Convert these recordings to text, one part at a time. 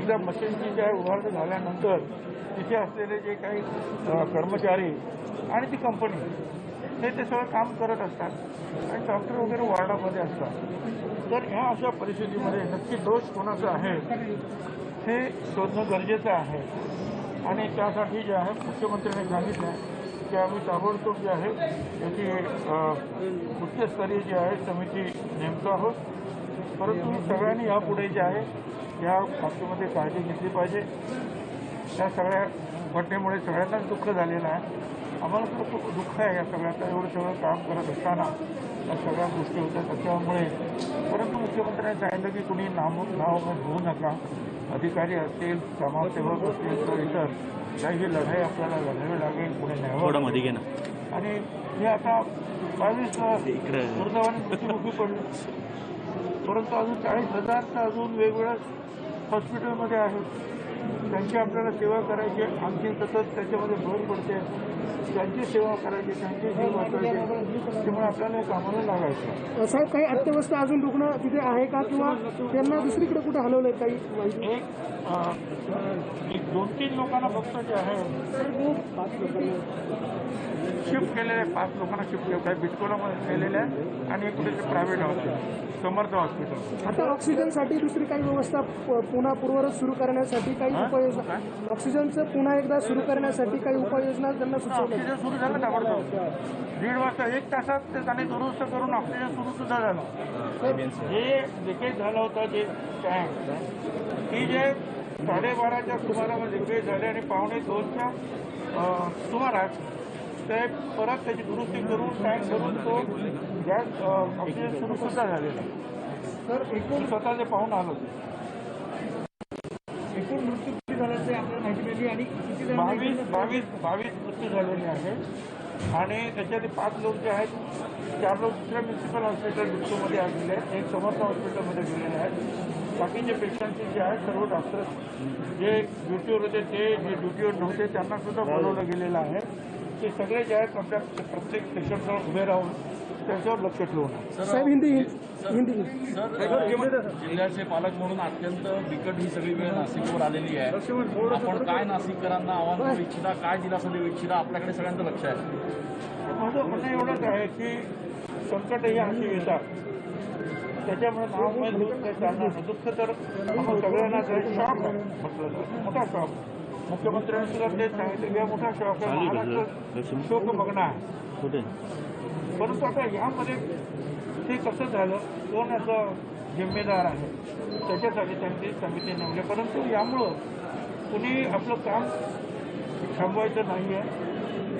एकदा मशीनची ज्या उभारणी झाल्यानंतर तिथे असलेले जे काही कर्मचारी आणि ती कंपनी ते सगळं काम करत असतात आणि डॉक्टर वगैरे वॉर्डामध्ये असतात। तर ह्या अशा परिस्थितीमध्ये नक्की दोष कोणाचा आहे हे शोधणं गरजेचं आहे आणि त्यासाठी जे आहे मुख्यमंत्र्यांनी सांगितलं आहे की आम्ही ताबडतोब जे आहे याची उच्चस्तरीय जी आहे समिती नेमतो आहोत। परंतु सगळ्यांनी यापुढे जे आहे या बाबतीमध्ये काळजी घेतली पाहिजे। या सगळ्या घटनेमुळे सगळ्यांनाच दुःख झालेलं आहे। आम्हाला सुद्धा खूप दुःख आहे या सगळ्यांचं, एवढं सगळं काम करत असताना या सगळ्या गोष्टी होत्या त्याच्यामुळे। परंतु मुख्यमंत्र्यांनी सांगितलं की कुणी नाव घेऊ नका, अधिकारी असतील, समाजसेवक असतील तर इतर काही लढाई आपल्याला लढावी लागेल, पुढे न्यावं। आणि हे आता 22 दुर्दैवाने मृत्युमुखी पडले, परंतु अजून 40,000 तर अजून वेगवेगळ्या हॉस्पिटलमध्ये आहेत। त्यांची आपल्याला सेवा करायची, आणखी सतत त्याच्यामध्ये भर पडते, त्यांची सेवा करायची, त्यांची जीव वाचवायची, त्यामुळे आपल्याला कामाला लागायचं। साहेब, काही अत्यवस्थ अजून रुग्ण तिथे आहे का किंवा त्यांना दुसरीकडे कुठे हलवलंय काही? एक 2-3 लोकांना फक्त जे आहे शिफ्ट केलेले आहे, 5 लोकांना शिफ्ट केलं आहे, बिटकोलामध्ये केलेलं आहे आणि एक कुठे प्रायव्हेट हॉस्पिटल, समर्थ हॉस्पिटल। आता ऑक्सिजनसाठी दुसरी काही व्यवस्था पुन्हा पूर्ववत सुरू करण्यासाठी काही उपाययोजना, ऑक्सिजनचं पुन्हा एकदा सुरू करण्यासाठी काही उपाययोजना त्यांना सुचवल्या? ऑक्सिजन सुरू झालं ताबडतोब 1.5 वाजता 1 तासात ते त्याने दुरुस्त करून ऑक्सिजन सुरू सुद्धा झालं। हे लिकेज झालं होतं जे टँक की जे 12:30च्या सुमारामध्ये लिकेज झाले आणि 1:45च्या सुमारास ते परत त्याची दुरुस्ती करून टँक भरून तो गॅस ऑक्सिजन सुरू सुद्धा झालेला। तर एकूण स्वतः ते पाहून आलो, एकूण मृत्यू किती झाल्याचे आपल्याला माहिती मिळाली आणि किती 22 मृत्यू झालेले आहेत आणि त्याच्यातले 5 लोक जे आहेत, 4 लोक दुसऱ्या म्युन्सिपल हॉस्पिटल डिस्कोमध्ये आलेले आहेत, एक समर्थ हॉस्पिटलमध्ये गेलेले आहेत। बाकीचे पेशंटचे जे आहेत सर्व डॉक्टर जे ड्युटीवर होते ते जे ड्युटीवर नव्हते त्यांना सुद्धा बोलवलं गेलेलं आहे। ते सगळे जे आहेत आपल्या प्रत्येक पेशंटवर उभे राहून त्याच्यावर लक्ष ठेवून। साहेब, हिंदी जिल्ह्याचे पालक म्हणून अत्यंत बिकट ही सगळी वेळ नाशिकवर आलेली आहे। आपण काय नाशिककरांना आव्हान देऊ इच्छिता, काय दिलासा देऊ इच्छिता? आपल्याकडे सगळ्यांचं लक्ष आहे। माझं म्हणणं एवढंच आहे की संकट ही अशी येतात त्याच्यामुळे नावमय दुःख काही चालणार नाही। दुःख तर आपण सगळ्यांना शॉक म्हटलं जातं, मोठा शॉक। मुख्यमंत्र्यांनी सुद्धा तेच सांगितलं की मोठा शॉक आहे, महाराष्ट्र शोकमग्न आहे। परंतु आता यामध्ये ते कसं झालं, कोण असं जिम्मेदार आहे त्याच्यासाठी त्यांची समिती नेमली। परंतु यामुळं कुणी आपलं काम थांबवायचं नाही आहे,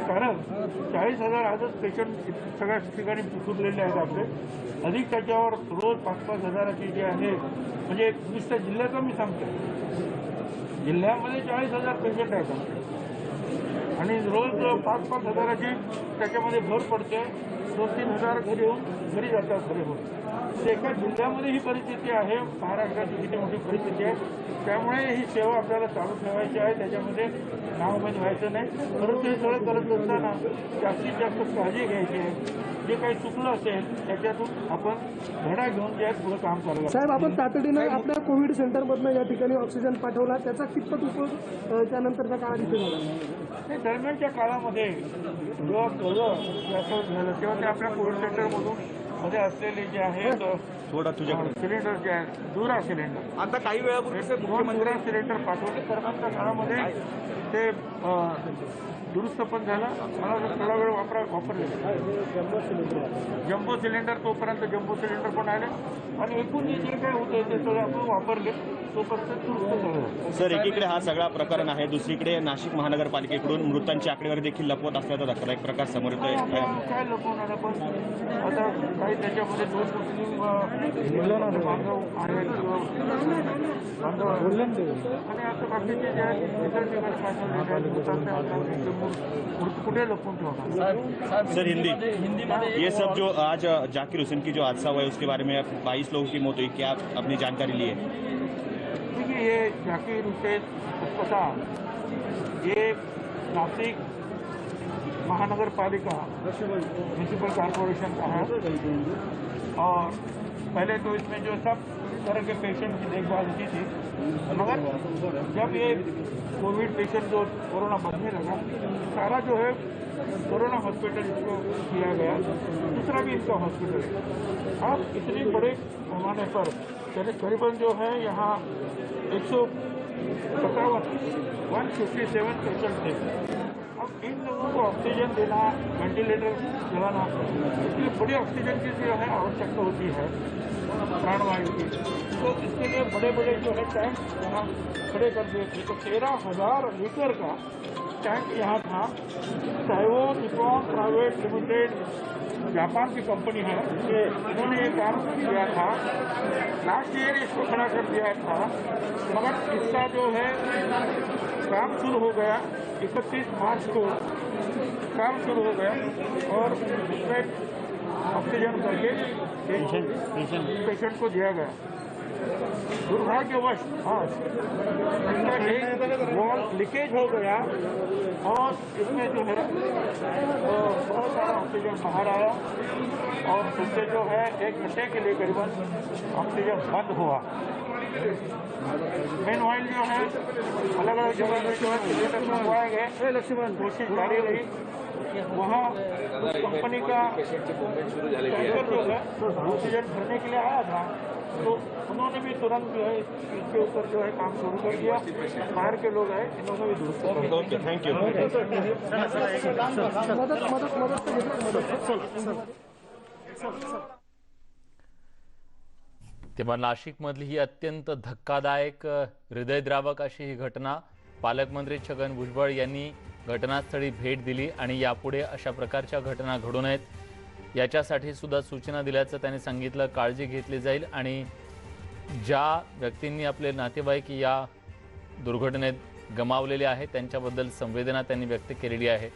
कारण 40,000 आजच पेशंट सगळ्या ठिकाणी पुरलेले आहेत आपले। अधिक त्याच्यावर रोज 5-5 हजाराची जे आहे, म्हणजे नुसत्या जिल्ह्याचं मी सांगतो, जिल्ह्यामध्ये 40,000 पेशंट आहेत आणि रोज 5-5 हजाराची त्याच्यामध्ये भर पडते। 2-3 हजार घरी येऊन घरी जातात घरी होऊन। एका जिल्ह्यामध्ये ही परिस्थिती आहे, महाराष्ट्राची किती मोठी परिस्थिती आहे। त्यामुळे ही सेवा आपल्याला चालू ठेवायची आहे, त्याच्यामध्ये नावमय व्हायचं नाही। परंतु हे सगळं करत असताना जास्तीत जास्त काळजी घ्यायची आहे। जे काही चुकलं असेल त्याच्यातून आपण धडा घेऊन जे पुढे काम करायला। साहेब, आपण तातडीनं आपल्या कोविड सेंटरमधनं या ठिकाणी ऑक्सिजन पाठवला, त्याचा कितपत उपयोग त्यानंतरच्या काळात इथे झाला? दरम्यानच्या काळामध्ये जेव्हा असं झालं तेव्हा ते आपल्या कोविड सेंटरमधून मध्ये असलेले जे आहेत सिलेंडर जे आहेत, दुरा सिलेंडर, आता काही वेळापूर्वी मुख्यमंत्र्यांनी सिलेंडर पाठवले। दरम्यानच्या काळामध्ये ते दुरुस्त पण झालं, मला थोडा वेळ वापरले जम्बो सिलेंडर, तोपर्यंत जम्बो सिलेंडर पण आले आणि एकूण जे काय होते ते सगळे आपण वापरले तोपर्यंत दुरुस्त झालं। सर, एकीकडे हा सगळा प्रकरण आहे, दुसरीकडे नाशिक महानगरपालिकेकडून मृतांची आकडेवारी देखील लपवत असल्याचा धक्कादायक प्रकार समोर येतोय। काय लपवणार आपण? आता काही त्याच्यामध्ये 2 मुस्लिम बांधव आहेत आणि आता बाकीचे जे आहेत इतर ठिकाणी पाठवलेले आहेत, कुठे लपवून ठेवणार? सर, हिंदी ये सब जो आज जाकिर हुसैन की जो हादसा हुआ है उसके बारे में 22 लोगों की मौत हुई, क्या अपनी जानकारी ली है? देखिए, ये जाकिर हुसैन अस्पताल ये नासिक महानगर पालिका म्यूनसिपल कॉरपोरेशन का है और पहले तो इसमें जो सब तरह के पेशेंट की देखभाल होती थी, मगर जब ये कोविड पेशेंट जो कोरोना बढ़ने लगा, सारा जो है कोरोना हॉस्पिटल इसको किया गया, दूसरा भी इसका हॉस्पिटल है। अब इतने बड़े पैमाने पर करीबन जो है यहाँ 157 पेशेंट थे। अब इन लोगों को ऑक्सीजन देना, वेंटिलेटर चलाना, इसलिए बड़ी ऑक्सीजन की जो है आवश्यकता होती है, प्राणवायु की। तो इसके लिए बड़े बड़े जो है टैंक यहाँ खड़े कर दिए थे। तो 13,000 लीटर का टैंक यहाँ था। साइवो निपॉन प्राइवेट लिमिटेड जापान की कंपनी है, इन्होंने ये काम किया था। लास्ट ईयर इसको खड़ा कर दिया था, मगर इसका जो है काम शुरू हो गया 31 मार्च को काम शुरू हो गया और इसमें ऑक्सीजन करके पेशेंट को दिया गया। दुर्भाग्यवश इसका एक वॉल लीकेज हो गया और इसमें जो है बहुत सारा ऑक्सीजन बाहर आया और उससे जो है 1 घंटे के लिए करीबन ऑक्सीजन बंद हुआ। मेन ऑयल जो है अलग अलग जगह में जो है सिलेंडर मंगवाए गए, कोशिश जारी रही। वहाँ कंपनी का टैंकर जो है ऑक्सीजन भरने के लिए आया था, तो उन्होंने भी तुरंत जो है इसके ऊपर जो है काम शुरू कर दिया। बाहर के लोग आए, इन्होंने भी दुरुस्त कर दिया। Okay, thank you. तेव्हा नाशिकमधली ही अत्यंत धक्कादायक, हृदयद्रावक अशी ही घटना। पालकमंत्री छगन भुजबळ यांनी घटनास्थळी भेट दिली आणि यापुढे अशा प्रकारच्या घटना घडू नयेत याच्यासाठी सुद्धा सूचना दिल्याचं त्यांनी सांगितलं। काळजी घेतली जाईल आणि ज्या व्यक्तींनी आपले नातेवाईक या दुर्घटनेत गमावलेले आहेत त्यांच्याबद्दल संवेदना त्यांनी व्यक्त केलेली आहे।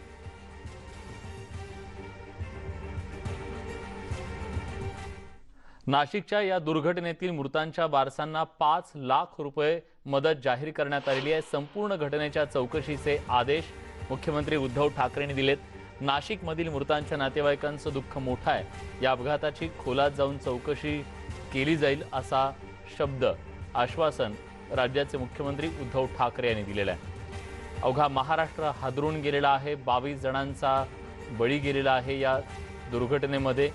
नाशिकच्या या दुर्घटनेतील मृतांच्या वारसांना 5 लाख रुपये मदत जाहीर करण्यात आलेली आहे। संपूर्ण घटनेच्या चौकशीचे आदेश मुख्यमंत्री उद्धव ठाकरेंनी दिलेत। नाशिकमधील मृतांच्या नातेवाईकांचं दुःख मोठं आहे, या अपघाताची खोलात जाऊन चौकशी केली जाईल असा शब्द, आश्वासन राज्याचे मुख्यमंत्री उद्धव ठाकरे यांनी दिलेलं आहे। अवघा महाराष्ट्र हादरून गेलेला आहे। 22 जणांचा बळी गेलेला आहे या दुर्घटनेमध्ये।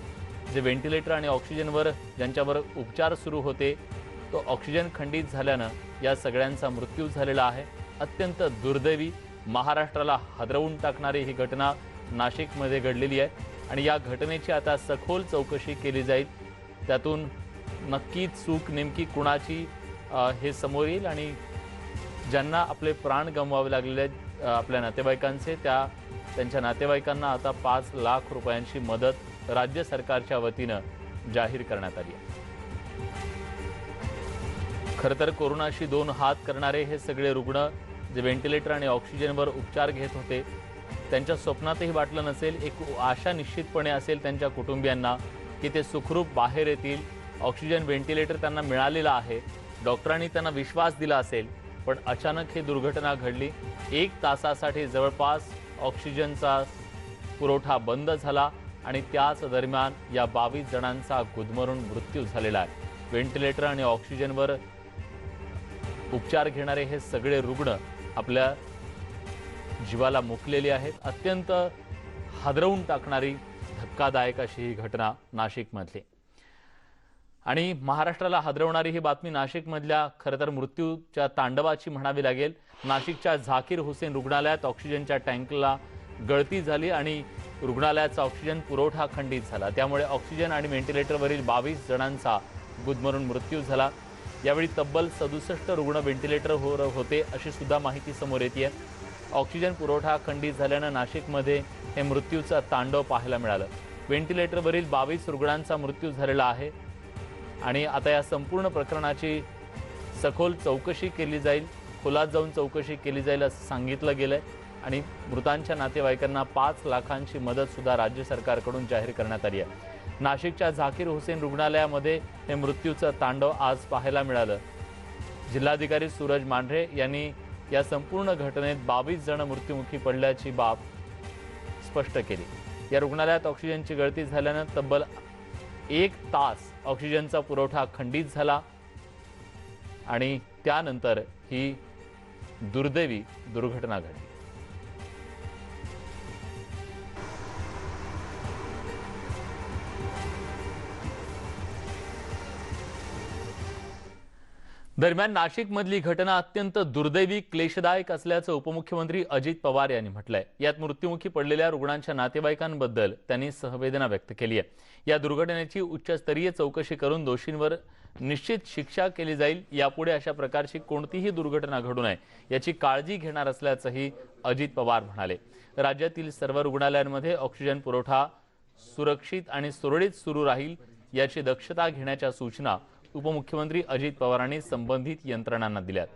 जे व्हेंटिलेटर आणि ऑक्सिजनवर ज्यांच्यावर उपचार सुरू होते, तो ऑक्सिजन खंडित झाल्यानं या सगळ्यांचा मृत्यू झालेला आहे। अत्यंत दुर्दैवी, महाराष्ट्राला हादरवून टाकणारी ही घटना नाशिकमध्ये घडलेली आहे आणि या घटनेची आता सखोल चौकशी केली जाईल। त्यातून नक्की चूक नेमकी कुणाची हे समोर येईल आणि ज्यांना आपले प्राण गमवावे लागलेले आहेत आपल्या नातेवाईकांचे, त्यांच्या नातेवाईकांना आता 5 लाख रुपयांची मदत राज्य सरकारच्या वतीनं जाहीर करण्यात आली आहे। खरं तर कोरोनाशी 2 हात करणारे हे सगळे रुग्ण जे व्हेंटिलेटर आणि ऑक्सिजनवर उपचार घेत होते, त्यांच्या स्वप्नातही वाटलं नसेल, एक आशा निश्चितपणे असेल त्यांच्या कुटुंबियांना की ते सुखरूप बाहेर येतील। ऑक्सिजन व्हेंटिलेटर त्यांना मिळालेला आहे, डॉक्टरांनी त्यांना विश्वास दिला असेल, पण अचानक ही दुर्घटना घडली। 1 तासासाठी जवळपास ऑक्सिजनचा पुरवठा बंद झाला आणि त्याच दरम्यान या 22 जणांचा गुदमरून मृत्यू झालेला आहे। व्हेंटिलेटर आणि ऑक्सिजनवर उपचार घेणारे हे सगळे रुग्ण आपल्या जीवाला मुकलेले आहेत। अत्यंत हादरवून टाकणारी, धक्कादायक अशी ही घटना नाशिकमधली आणि महाराष्ट्राला हादरवणारी ही बातमी नाशिकमधल्या खरं तर मृत्यूच्या तांडवाची म्हणावी लागेल। नाशिकच्या झाकीर हुसेन रुग्णालयात ऑक्सिजनच्या टँकला गळती झाली आणि रुग्णालयाचा ऑक्सिजन पुरवठा खंडित झाला। त्यामुळे ऑक्सिजन आणि व्हेंटिलेटरवरील 22 जणांचा गुदमरून मृत्यू झाला। यावेळी तब्बल 67 रुग्ण व्हेंटिलेटरवर होते अशी सुद्धा माहिती समोर येते। ऑक्सिजन पुरवठा खंडित झाल्यानं नाशिकमध्ये हे मृत्यूचं तांडव पाहायला मिळालं। व्हेंटिलेटरवरील 22 रुग्णांचा मृत्यू झालेला आहे आणि आता या संपूर्ण प्रकरणाची सखोल चौकशी केली जाईल, खोलात जाऊन चौकशी केली जाईल असं सांगितलं गेलंय आणि मृतांच्या नातेवाईकांना 5 लाखांची मदत सुद्धा राज्य सरकारकडून जाहीर करण्यात आली आहे। नाशिकच्या झाकीर हुसेन रुग्णालयामध्ये हे मृत्यूचं तांडव आज पाहायला मिळालं। जिल्हाधिकारी सूरज मांढरे यांनी या संपूर्ण घटनेत 22 जण मृत्युमुखी पडल्याची बाब स्पष्ट केली। या रुग्णालयात ऑक्सिजनची गळती झाल्यानं तब्बल 1 तास ऑक्सिजनचा पुरवठा खंडित झाला आणि त्यानंतर ही दुर्दैवी दुर्घटना घडली। दरम्यान नाशिकमधली घटना अत्यंत दुर्दैवी क्लेशदायक असल्याचं उपमुख्यमंत्री अजित पवार यांनी म्हटलंय। यात मृत्युमुखी पडलेल्या रुग्णांच्या नातेवाईकांबद्दल त्यांनी सहवेदना व्यक्त केली आहे। या दुर्घटनेची उच्चस्तरीय चौकशी करून दोषींवर निश्चित शिक्षा केली जाईल। यापुढे अशा प्रकारची कोणतीही दुर्घटना घडू नये याची काळजी घेणार असल्याचंही अजित पवार म्हणाले। राज्यातील सर्व रुग्णालयांमध्ये ऑक्सिजन पुरवठा सुरक्षित आणि सुरळीत सुरू राहील याची दक्षता घेण्याच्या सूचना उपमुख्यमंत्री अजित पवारांनी संबंधित यंत्रणांना दिल्यात।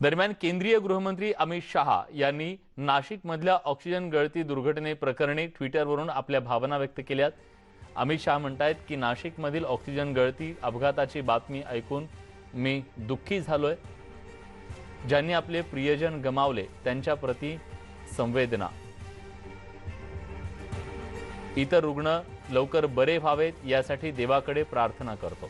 दरम्यान केंद्रीय गृहमंत्री अमित शहा यांनी नाशिकमधल्या ऑक्सिजन गळती दुर्घटनेप्रकरणी ट्विटरवरून आपल्या भावना व्यक्त केल्यात। अमित शहा म्हणतायत की नाशिकमधील ऑक्सिजन गळती अपघाताची बातमी ऐकून मी दुःखी झालोय। ज्यांनी आपले प्रियजन गमावले त्यांच्या प्रती संवेदना। इतर रुग्ण लवकर बरे व्हावेत यासाठी देवाकडे प्रार्थना करतो।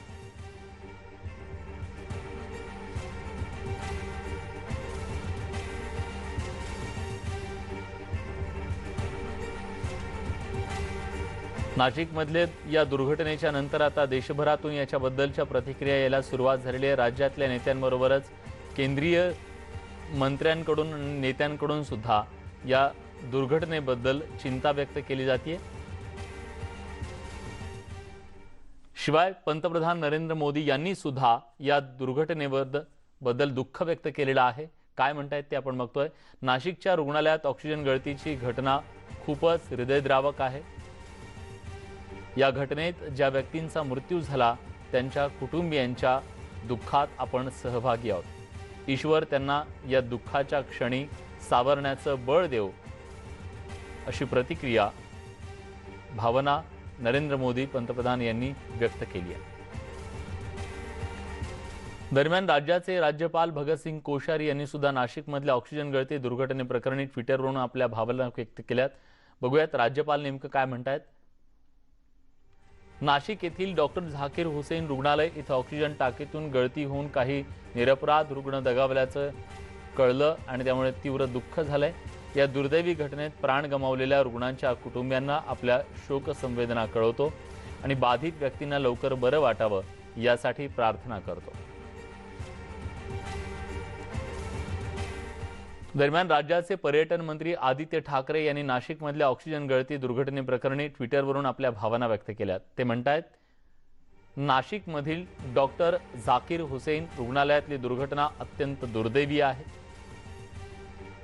नाशिकमधले या दुर्घटनेच्या नंतर आता देशभरातून याच्याबद्दलच्या प्रतिक्रिया यायला सुरुवात झालेली आहे। राज्यातल्या नेत्यांबरोबरच केंद्रीय मंत्र्यांकडून नेत्यांकडून सुद्धा या दुर्घटनेबद्दल चिंता व्यक्त केली जाते। शिवाय पंतप्रधान नरेंद्र मोदी यांनी सुद्धा या दुर्घटनेबद्दल दुःख व्यक्त केलेलं आहे। काय म्हणतायत ते आपण बघतोय। नाशिकच्या रुग्णालयात ऑक्सिजन गळतीची घटना खूपच हृदयद्रावक आहे। या घटनेत ज्या व्यक्तींचा मृत्यू झाला त्यांच्या कुटुंबियांच्या दुःखात आपण सहभागी आहोत। ईश्वर त्यांना या दुःखाच्या क्षणी सावरण्याचं बळ देव अशी प्रतिक्रिया भावना नरेंद्र मोदी पंतप्रधान यांनी व्यक्त केली आहे। दरम्यान राज्याचे राज्यपाल भगतसिंग कोश्यारी यांनी सुद्धा नाशिकमधल्या ऑक्सिजन गळती दुर्घटनेप्रकरणी ट्विटरवरून आपल्या भावना व्यक्त केल्यात। बघूयात राज्यपाल नेमकं काय म्हणतायत। नाशिक येथील डॉक्टर झाकीर हुसेन रुग्णालय इथं ऑक्सिजन टाकीतून गळती होऊन काही निरपराध रुग्ण दगावल्याचं कळलं आणि त्यामुळे तीव्र दुःख झालंय। या दुर्दैवी घटनेत प्राण गमावलेल्या रुग्णांच्या कुटुंबियांना आपल्या शोक संवेदना कळवतो आणि बाधित व्यक्तींना लवकर बरं वाटावं यासाठी प्रार्थना करतो। दरम्यान राज्याचे पर्यटन मंत्री आदित्य ठाकरे यांनी नाशिकमधल्या ऑक्सिजन गळती दुर्घटनेप्रकरणी ट्विटरवरून आपल्या भावना व्यक्त केल्यात। ते म्हणतायत नाशिकमधील डॉक्टर झाकीर हुसेन रुग्णालयातली दुर्घटना अत्यंत दुर्दैवी आहे।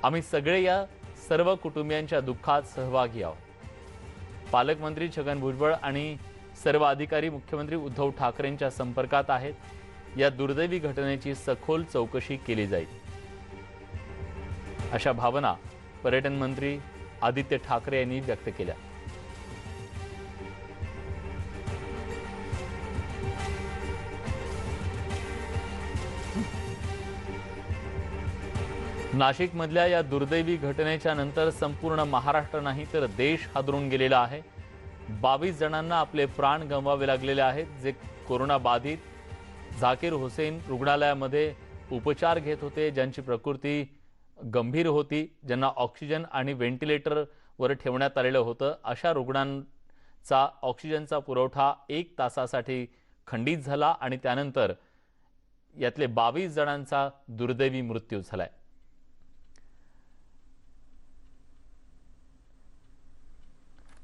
आम्ही सगळे या सर्व कुटुंबियांच्या दुःखात सहभागी आहोत। पालकमंत्री छगन भुजबळ आणि सर्व अधिकारी मुख्यमंत्री उद्धव ठाकरेंच्या संपर्कात आहेत। या दुर्दैवी घटनेची सखोल चौकशी केली जाईल अशा भावना पर्यटन मंत्री आदित्य ठाकरे यांनी व्यक्त केल्या। नाशिकमधल्या या दुर्दैवी घटनेच्या नंतर संपूर्ण महाराष्ट्र नाही तर देश हादरून गेलेला आहे। 22 जणांना आपले प्राण गमवावे लागलेले आहेत, जे कोरोना बाधित झाकीर हुसेन रुग्णालयामध्ये उपचार घेत होते, ज्यांची प्रकृती गंभीर होती, ज्यांना ऑक्सिजन आणि व्हेंटिलेटरवर ठेवण्यात आलेलं होतं, अशा रुग्णांचा ऑक्सिजनचा पुरवठा 1 तासासाठी खंडित झाला आणि त्यानंतर यातले 22 जणांचा दुर्दैवी मृत्यू झालाय।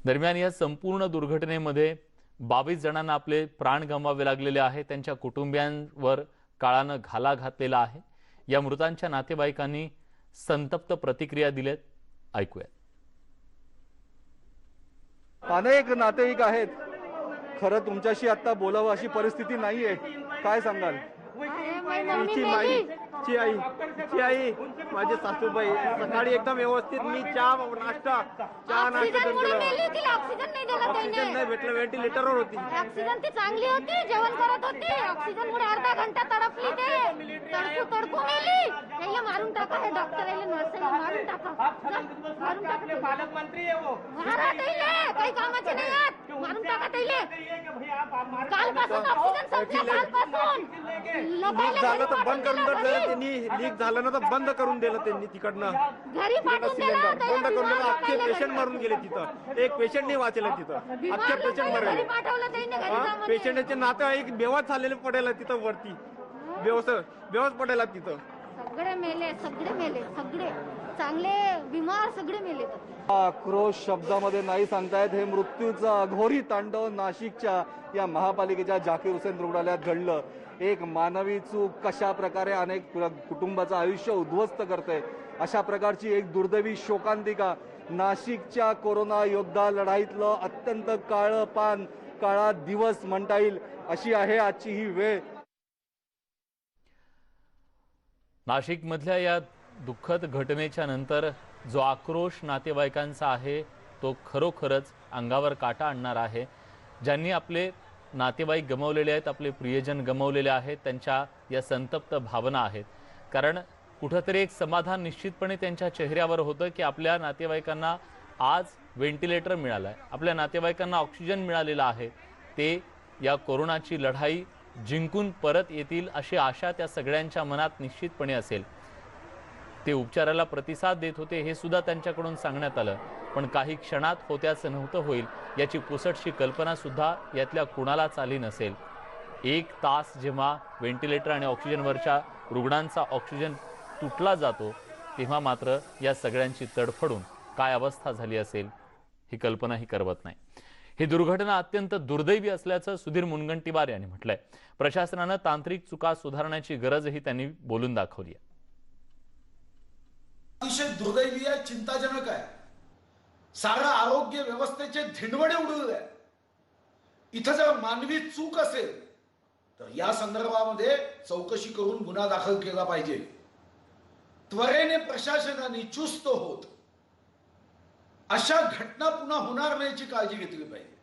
दरम्यान या संपूर्ण दुर्घटनेमध्ये 22 जणांना आपले प्राण गमवावे लागलेले आहेत। त्यांच्या कुटुंबियांवर काळानं घाला घातलेला आहे। या मृतांच्या नातेवाईकांनी संतप्त प्रतिक्रिया दिलेत, ऐकूयात। अनेक नातेवाईक आहेत। खरं तुमच्याशी आता बोलावं अशी परिस्थिती नाहीये, काय सांगाल? तिची आई माझे सासूबाई सकाळी एकदम व्यवस्थित मी चहा नाश्ता ऑक्सिजन नाही भेटलं, व्हेंटिलेटरवर होती. ऑक्सिजन ती चांगली होती, जेवण करत होती. ऑक्सिजन मुळे अर्धा घंटा तडपली, ते तडकून गेली. त्याला मारून टाका, हे डॉक्टर याला नर्सला मारून टाका, मारून टाका. पालकमंत्री आहे वो. मारा त्याला, काही कामाचे नाही आहेत, मारून टाका त्याला. कालपासून ऑक्सिजन संपला, कालपासून लीक झालं तर बंद करून दिलं त्यांनी, लीक झालं ना तर बंद करून दिलं त्यांनी तिकडनं घरी पाठवून सिलेंडर दिलं. बंद करून दिलं. अख्खे पेशंट मारून गेले तिथं, एक पेशंट नाही वाचलं तिथं, अख्खे पेशंट घरी मरले. पाठवलं त्याने, घरी जा म्हणे. पेशंटचे नातेवाईक बेवाच झालेले पडेल तिथं वरती, बेवाच पडेल तिथं. सगळे मेले, सगळे चांगले बिमार सगळे मेले. आक्रोश शब्दामध्ये नाही सांगतायत. हे मृत्यूचा अघोरी तांडव नाशिकच्या या महापालिकेच्या जाकीर हुसेन रुग्णालयात घडलं. एक मानवी चूक कशा प्रकारे अनेक कुटुंबाचं आयुष्य उद्ध्वस्त करते, अशा प्रकारची एक दुर्दैवी शोकांतिका नाशिकच्या कोरोना योद्धा लढाईतलं अत्यंत काळं पान, काळा दिवस म्हणता येईल अशी आहे आजची ही वेळ. नाशिकमधल्या या दुःखद घटनेच्या नंतर जो आक्रोश नातेवाईकांचा आहे तो खरोखरच अंगावर काटा आणणार आहे. ज्यांनी आपले नातेवाईक गमावलेले आहेत, आपले प्रियजन गमावलेले आहेत, त्यांच्या या संतप्त भावना आहेत. कारण कुठंतरी एक समाधान निश्चितपणे त्यांच्या चेहऱ्यावर होतं की आपल्या नातेवाईकांना आज व्हेंटिलेटर मिळालं आहे, आपल्या नातेवाईकांना ऑक्सिजन मिळालेला आहे, ते या कोरोनाची लढाई जिंकून परत येतील अशी आशा त्या सगळ्यांच्या मनात निश्चितपणे असेल. ते उपचाराला प्रतिसाद देत होते हे सुद्धा त्यांच्याकडून सांगण्यात आलं, पण काही क्षणात होत्याचं नव्हतं होईल याची पुसटशी कल्पना सुद्धा यातल्या कुणालाच आली नसेल. 1 तास जेव्हा व्हेंटिलेटर आणि ऑक्सिजनवरच्या रुग्णांचा ऑक्सिजन तुटला जातो तेव्हा मात्र या सगळ्यांची तडफडून काय अवस्था झाली असेल ही कल्पनाही करवत नाही. ही दुर्घटना अत्यंत दुर्दैवी असल्याचं सुधीर मुनगंटीवार यांनी म्हटलंय. प्रशासनानं तांत्रिक चुका सुधारण्याची गरजही त्यांनी बोलून दाखवली आहे. अतिशय दुर्दैवी आहे, चिंताजनक आहे. सारा आरोग्य व्यवस्थेचे धिंडवडे उडवले आहे. इथं जर मानवी चूक असेल तर या संदर्भामध्ये चौकशी करून गुन्हा दाखल केला पाहिजे. त्वरेने प्रशासनाने चुस्त होत अशा घटना पुन्हा होणार नाही याची काळजी घेतली पाहिजे.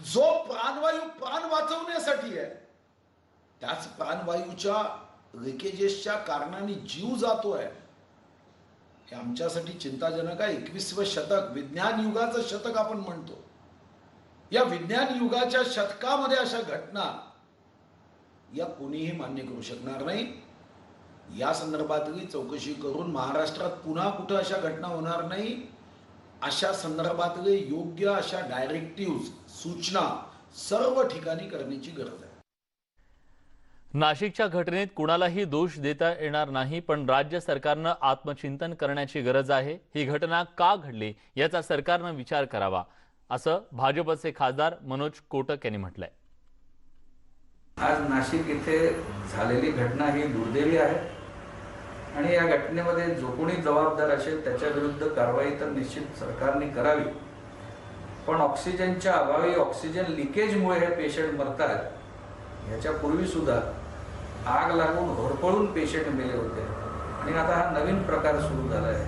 जो प्राणवायू प्राण वाचवण्यासाठी आहे त्याच प्राणवायूच्या लिकेजेसच्या कारणाने जीव जातोय हे आमच्यासाठी चिंताजनक आहे. 21वे शतक विज्ञान युगाचं शतक आपण म्हणतो. या विज्ञान युगाच्या शतकामध्ये अशा घटना या कोणीही मान्य करू शकणार नाही. या संदर्भातली चौकशी करून महाराष्ट्रात पुन्हा कुठं अशा घटना होणार नाही अशा संदर्भातले योग्य अशा डायरेक्टिव्ह सूचना सर्व ठिकाणी करण्याची गरज आहे. नाशिकच्या घटनेत कुणालाही दोष देता येणार नाही, पण राज्य सरकारनं आत्मचिंतन करण्याची गरज आहे. ही घटना का घडली याचा सरकारनं विचार करावा असं भाजपचे खासदार मनोज कोटक यांनी म्हटलंय. आज नाशिक इथे झालेली घटना ही दुर्दैवी आहे आणि या घटनेमध्ये जो कोणी जबाबदार असेल त्याच्या विरुद्ध कारवाई तर निश्चित सरकारने करावी. पण ऑक्सिजनच्या अभावी ऑक्सिजन लिकेजमुळे हे पेशंट मरतात. याच्यापूर्वी सुद्धा आग लागून होरपळून पेशंट मेले होते आणि आता हा नवीन प्रकार सुरू झाला आहे.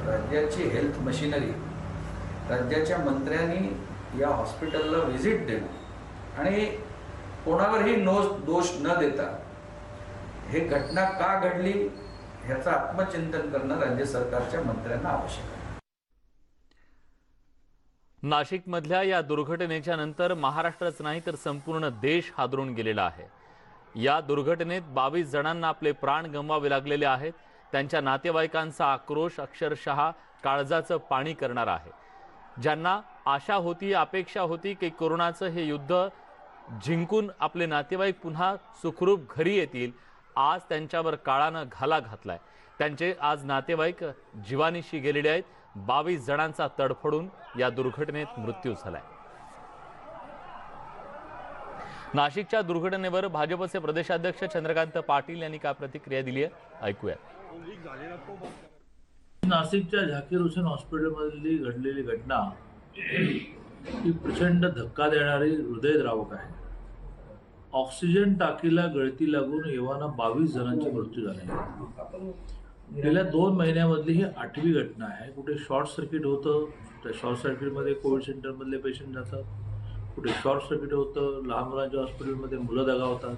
राज्याची हेल्थ मशिनरी, राज्याच्या मंत्र्यांनी या हॉस्पिटलला व्हिजिट देणं आणि कोणावरही दोष न देता हे घटना का घडली ह्याचं आत्मचिंतन करणं राज्य सरकारच्या मंत्र्यांना आवश्यक आहे. नाशिकमधल्या या दुर्घटनेच्या नंतर महाराष्ट्रच नाही तर संपूर्ण देश हादरून गेलेला आहे. या दुर्घटनेत 22 जणांना आपले प्राण गमवावे लागलेले आहेत. त्यांच्या नातेवाईकांचा आक्रोश अक्षरशः काळजाचं पाणी करणार आहे. ज्यांना आशा होती, अपेक्षा होती की कोरोनाचं हे युद्ध जिंकून आपले नातेवाईक पुन्हा सुखरूप घरी येतील, आज त्यांच्यावर काळानं घाला घातलाय. त्यांचे आज नातेवाईक जीवानिशी गेलेले आहेत. 22 जणांचा तडफडून या दुर्घटनेत मृत्यू झालाय. नाशिकच्या दुर्घटनेवर भाजपचे प्रदेशाध्यक्ष चंद्रकांत पाटील यांनी काय प्रतिक्रिया दिली आहे ऐकूया. नाशिकच्या झाकीर हुसेन हॉस्पिटलमधली घडलेली घटना ही प्रचंड धक्का देणारी, हृदयद्रावक आहे. ऑक्सिजन टाकीला गळती लागून एव्हाना 22 जणांचे मृत्यू झाले आहेत. गेल्या 2 महिन्यामधली ही 8वी घटना आहे. कुठे शॉर्ट सर्किट होतं, त्या शॉर्ट सर्किटमध्ये कोविड सेंटरमधले पेशंट जातात, कुठे शॉर्ट सर्किट होतं, लहान मुलांच्या हॉस्पिटलमध्ये मुलं दगावतात.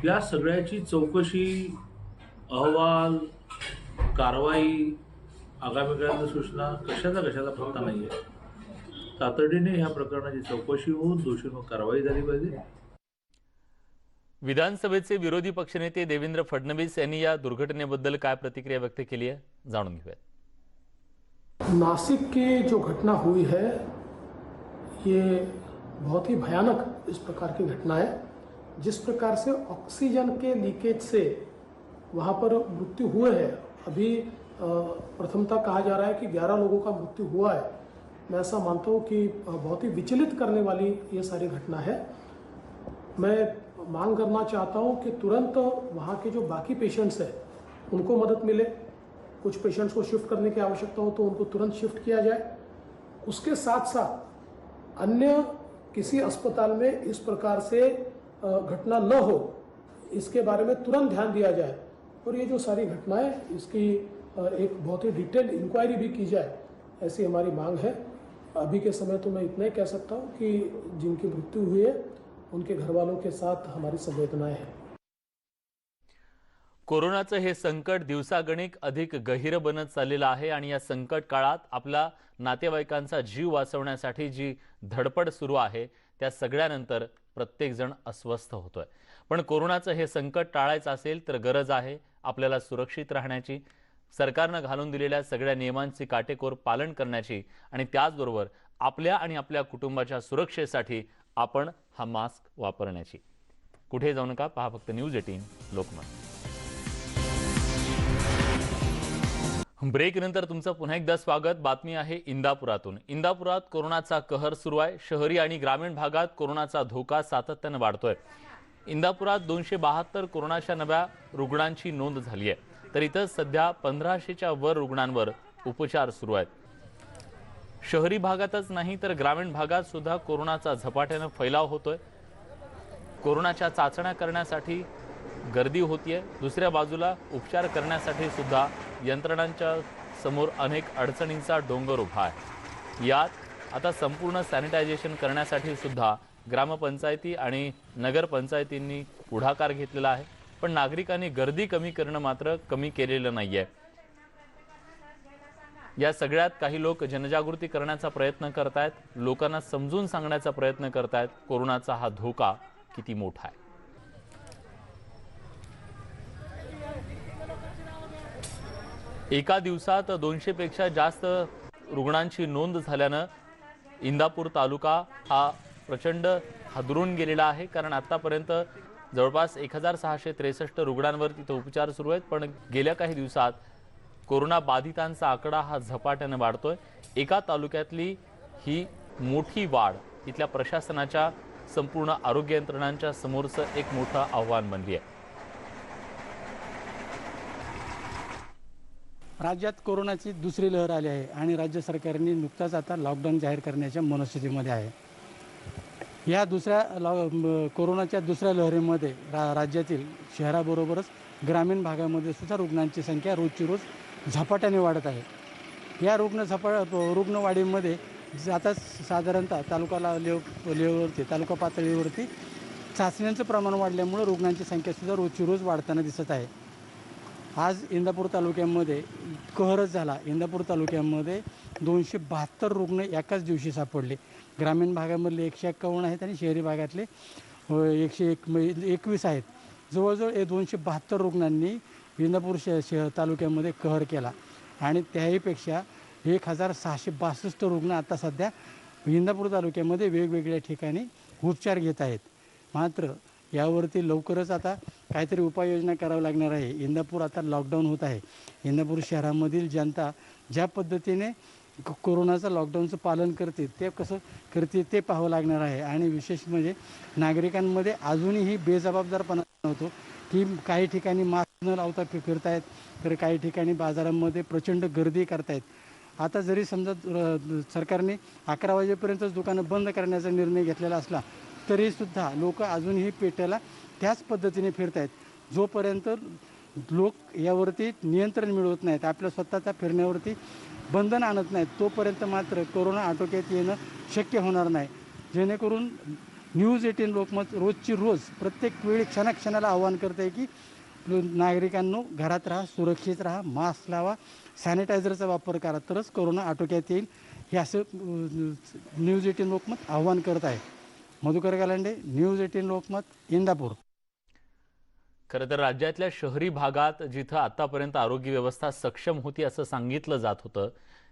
या सगळ्याची चौकशी, अहवाल, कारवाई, आगामी काळातल्या सूचना कशाचा पत्ता नाही आहे. तातडीने ह्या प्रकरणाची चौकशी होऊन दोषींवर कारवाई झाली पाहिजे. विधानसभेचे विरोधी पक्षनेते देवेंद्र फडणवीस यांनी या दुर्घटनेबद्दल काय प्रतिक्रिया व्यक्त केली आहे, जाणून घेऊयात. नासिक की जो घटना हुई है ये बहुत ही भयानक इस प्रकार की घटना है. जिस प्रकार से ऑक्सीजन के लीकेज से वहाँ पर मृत्यु हुए हैं, अभी प्रथमतः कहा जा रहा है कि 11 लोगों का मृत्यु हुआ है. मैं ऐसा मानता हूँ कि बहुत ही विचलित करने वाली ये सारी घटना है. मैं मांग करना चाहता हूँ कि तुरंत वहाँ के जो बाकी पेशेंट्स हैं उनको मदद मिले. कुछ पेशेंट्स को शिफ्ट करने की आवश्यकता हो तो उनको तुरंत शिफ्ट किया जाए. उसके साथ साथ अन्य किसी अस्पताल में इस प्रकार से घटना न हो, इसके बारे में तुरंत ध्यान दिया जाए. और ये जो सारी घटनाएं, इसकी एक बहुत ही डिटेल्ड इंक्वायरी भी की जाए, ऐसी हमारी मांग है. अभी के समय तो मैं इतना ही कह सकता हूँ कि जिनकी मृत्यु हुई है उनके घर वालों के साथ हमारी संवेदनाएं हैं. कोरोनाचं हे संकट दिवसागणिक अधिक गहिरं बनत चाललेलं आहे आणि या संकट काळात आपल्या नातेवाईकांचा जीव वाचवण्यासाठी जी धडपड सुरू आहे त्या सगळ्यानंतर प्रत्येकजण अस्वस्थ होतोय. पण कोरोनाचं हे संकट टाळायचं असेल तर गरज आहे आपल्याला सुरक्षित राहण्याची, सरकारनं घालून दिलेल्या सगळ्या नियमांचे काटेकोर पालन करण्याची आणि त्याचबरोबर आपल्या आणि आपल्या कुटुंबाच्या सुरक्षेसाठी आपण हा मास्क वापरण्याची. कुठे जाऊ नका, पहा फक्त न्यूज 18 लोकमत. ब्रेक नंतर तुमचं पुन्हा एकदा स्वागत. बातमी आहे इंदापुरातून. इंदापुरात कोरोनाचा कहर सुरू आहे. शहरी आणि ग्रामीण भागात कोरोनाचा धोका सातत्याने वाढतोय. इंदापुरात 272 कोरोनाच्या नव्या रुग्णांची नोंद झाली आहे. तर इथं सध्या 1500च्या वर रुग्णांवर उपचार सुरू आहेत. शहरी भागातच नाही तर ग्रामीण भागात सुद्धा कोरोनाचा झपाट्याने फैलाव होतोय. कोरोनाच्या चाचण्या करण्यासाठी गर्दी होतीये. दुसऱ्या बाजूला उपचार करण्यासाठी सुद्धा यंत्रणांच्या समोर अनेक अडचणींचा डोंगर उभा आहे. यात आता संपूर्ण सॅनिटायझेशन करण्यासाठी सुद्धा ग्रामपंचायती आणि नगरपंचायतींनी पुढाकार घेतलेला आहे. पण नागरिकांनी गर्दी कमी करणं मात्र कमी केलेलं नाहीये. या सगळ्यात काही लोक जनजागृती करण्याचा प्रयत्न करतायत, लोकांना समजून सांगण्याचा प्रयत्न करतायत कोरोनाचा हा धोका किती मोठा आहे. एका दिवसात 200 पेक्षा जास्त रुग्णांची नोंद झाल्यानं इंदापूर तालुका हा प्रचंड हादरून गेलेला आहे. कारण आतापर्यंत जवळपास 1663 रुग्णांवर तिथे उपचार सुरू आहेत. पण गेल्या काही दिवसात कोरोना बाधितांचा आकडा हा झपाट्याने वाढतोय. एका तालुक्यातली ही मोठी वाढ इथल्या प्रशासनाच्या, संपूर्ण आरोग्य यंत्रणांच्या समोरचं एक मोठं आव्हान बनली आहे. राज्यात कोरोनाची दुसरी लहर आली आहे आणि राज्य सरकारने नुकताच आता लॉकडाऊन जाहीर करण्याच्या मनस्थितीमध्ये आहे. या कोरोनाच्या दुसऱ्या लहरीमध्ये राज्यातील शहराबरोबरच ग्रामीण भागामध्ये सुद्धा रुग्णांची संख्या रोजची रोज झपाट्याने वाढत आहे. या रुग्णवाढीमध्ये आता साधारणतः तालुका पातळीवरती चाचण्यांचं प्रमाण वाढल्यामुळे रुग्णांची संख्यासुद्धा रोजची रोज वाढताना दिसत आहे. आज इंदापूर तालुक्यामध्ये कहरच झाला. इंदापूर तालुक्यामध्ये 272 रुग्ण एकाच दिवशी सापडले. ग्रामीण भागामधले 151 आहेत आणि शहरी भागातले 121 आहेत. जवळजवळ 272 रुग्णांनी इंदापूर तालुक्यामध्ये कहर केला आणि त्याहीपेक्षा 1662 रुग्ण आता सध्या इंदापूर तालुक्यामध्ये वेगवेगळ्या ठिकाणी उपचार घेत आहेत. मात्र यावरती लवकरच आता काहीतरी उपाययोजना करावी लागणार आहे. इंदापूर आता लॉकडाऊन होत आहे. इंदापूर शहरामधील जनता ज्या पद्धतीने कोरोनाचं लॉकडाऊनचं पालन करते ते कसं करते ते पाहावं लागणार आहे. आणि विशेष म्हणजे नागरिकांमध्ये अजूनही बेजबाबदारपणा होतो की काही ठिकाणी मास्क न लावता फिरतायत, तर काही ठिकाणी बाजारामध्ये प्रचंड गर्दी करतायत. आता जरी समजा सरकारने 11 वाजेपर्यंतच दुकानं बंद करण्याचा निर्णय घेतलेला असला तरीसुद्धा लोक अजूनही पेट्याला त्याच पद्धतीने फिरत आहेत. जोपर्यंत लोक यावरती नियंत्रण मिळवत नाहीत, आपल्या स्वतःच्या फिरण्यावरती बंधन आणत नाहीत, तोपर्यंत मात्र कोरोना आटोक्यात येणं शक्य होणार नाही. जेणेकरून न्यूज 18 लोकमत रोजची रोज प्रत्येक वेळी क्षणाक्षणाला आवाहन करत आहे की नागरिकांनो घरात राहा, सुरक्षित राहा, मास्क लावा, सॅनिटायझरचा वापर करा, तरच कोरोना आटोक्यात येईल, हे असं न्यूज 18 लोकमत आव्हान करत आहे. मधुकर गालांडे, न्यूज 18 लोकमत, इंदापूर. खरं तर राज्यातल्या शहरी भागात जिथं आतापर्यंत आरोग्य व्यवस्था सक्षम होती असं सांगितलं जात होतं,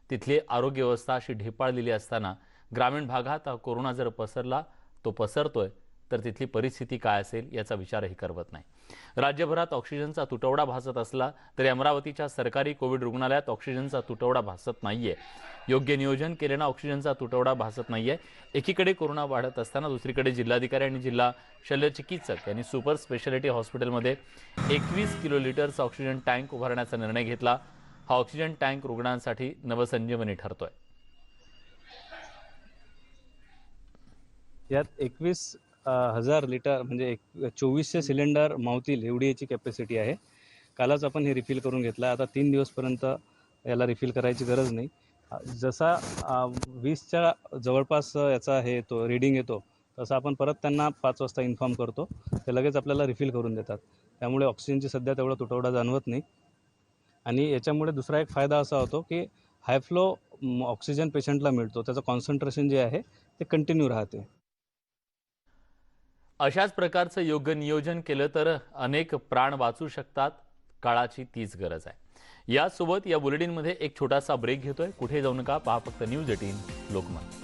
तिथली आरोग्य व्यवस्था अशी ढेपाळलेली असताना ग्रामीण भागात कोरोना जर पसरला, तो पसरतोय, तर तिथली परिस्थिती काय असेल याचा विचारही करवत नाही. राज्यभरात ऑक्सिजनचा तुटवडा भासत असला तरी अमरावतीच्या सरकारी कोविड रुग्णालयात ऑक्सिजनचा तुटवडा भासत नाहीये. योग्य नियोजन केल्यानं ऑक्सिजनचा तुटवडा भासत नाहीये. एकीकडे कोरोना वाढत असताना दुसरीकडे जिल्हाधिकारी आणि जिल्हा शल्यचिकित्सक यांनी सुपर स्पेशालिटी हॉस्पिटलमध्ये 21 किलोलिटरचा ऑक्सिजन टँक उभारण्याचा निर्णय घेतला. हा ऑक्सिजन टँक रुग्णांसाठी नवसंजीवनी ठरतोय. यात 21,000 लिटर म्हणजे 2400 सिलेंडर मावतील एवढी याची कॅपॅसिटी आहे. कालच आपण हे रिफिल करून घेतलं. आता 3 दिवसपर्यंत याला रिफिल करायची गरज नाही. जसा 20च्या जवळपास याचा हे येतो रीडिंग येतो, तसं आपण परत त्यांना 5 वाजता इन्फॉर्म करतो, ते लगेच आपल्याला रिफिल करून देतात. त्यामुळे ऑक्सिजनची सध्या तेवढा तुटवडा जाणवत नाही. आणि याच्यामुळे दुसरा एक फायदा असा होतो की हाय फ्लो ऑक्सिजन पेशंटला मिळतो, त्याचं कॉन्सन्ट्रेशन जे आहे ते कंटिन्यू राहते. अशाच प्रकारचं योग्य नियोजन केलं तर अनेक प्राण वाचू शकतात. काळाची तीच गरज आहे. यासोबत या बुलेटिनमध्ये एक छोटासा ब्रेक घेतोय. कुठे जाऊ नका, पहा फक्त न्यूज 18 लोकमत.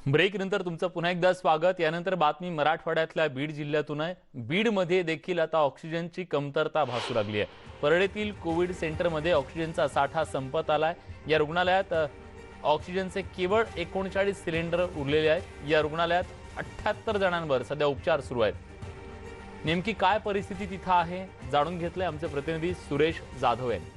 ब्रेक नंतर तुमचं पुन्हा एकदा स्वागत. यानंतर बातमी मराठवाड्यातल्या बीड जिल्ह्यातून आहे. बीडमध्ये देखील आता ऑक्सिजनची कमतरता भासू लागली आहे. परळीतील कोविड सेंटरमध्ये ऑक्सिजनचा साठा संपत आलाय. या रुग्णालयात ऑक्सिजनचे केवळ 39 सिलेंडर उरलेले आहेत. या रुग्णालयात 78 जणांवर सध्या उपचार सुरू आहेत. नेमकी काय परिस्थिती तिथं आहे जाणून घेतलंय आमचे प्रतिनिधी सुरेश जाधव यांनी.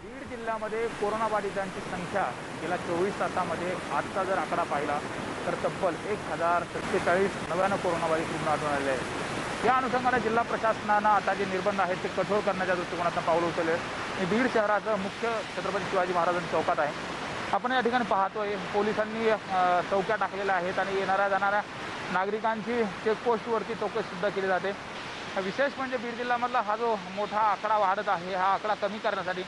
बीड जिल्ह्यामध्ये कोरोनाबाधितांची संख्या गेल्या 24 तासामध्ये आजचा जर आकडा पाहिला तर तब्बल 1047 नव्यानं कोरोनाबाधित रुग्ण आढळून आले आहेत. या अनुषंगाने जिल्हा प्रशासनानं आता जे निर्बंध आहेत ते कठोर करण्याच्या दृष्टिकोनातून पाऊल उचलले. मी बीड शहराचं मुख्य छत्रपती शिवाजी महाराजांच्या चौकात आहे. आपण या ठिकाणी पाहतोय पोलिसांनी चौक्या टाकलेल्या आहेत आणि येणाऱ्या जाणाऱ्या नागरिकांची चेकपोस्टवरती चौकशीसुद्धा केली जाते. विशेष म्हणजे बीड जिल्ह्यामधला हा जो मोठा आकडा वाढत आहे, हा आकडा कमी करण्यासाठी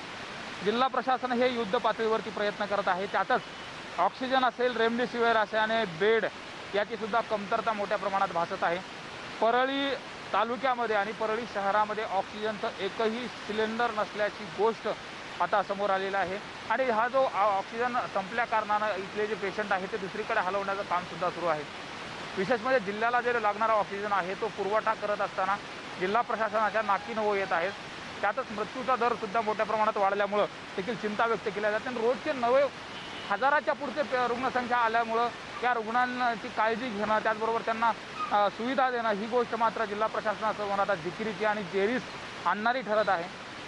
जिल्हा प्रशासन हे युद्ध पातळीवरती प्रयत्न करत आहे. त्यातच ऑक्सिजन असेल, रेमडेसिवीर असेल आणि बेड याची सुद्धा कमतरता मोठ्या प्रमाणात भासत आहे. परळी तालुक्यामध्ये आणि परळी शहरामध्ये ऑक्सिजनचं एकही सिलेंडर नसल्याची गोष्ट आता समोर आलेला आहे. आणि हा जो ऑक्सिजन संपल्या कारणानं इथले जे पेशंट आहेत ते दुसरीकडे हलवण्याचं कामसुद्धा सुरू आहे. विशेष म्हणजे जिल्ह्याला जे लागणारा ऑक्सिजन आहे तो पुरवठा करत असताना जिल्हा प्रशासनाच्या नाकी नऊ येत आहेत. त्यातच मृत्यूचा दर सुद्धा मोठ्या प्रमाणात वाढल्यामुळं देखील चिंता व्यक्त केल्या जाते. आणि रोजचे 9 हजाराच्या पुढचे रुग्णसंख्या आल्यामुळं त्या रुग्णांची काळजी घेणं, त्याचबरोबर त्यांना सुविधा देणं ही गोष्ट मात्र जिल्हा प्रशासनासमोर आता जिकिरीची आणि जेरीस आणणारी ठरत आहे.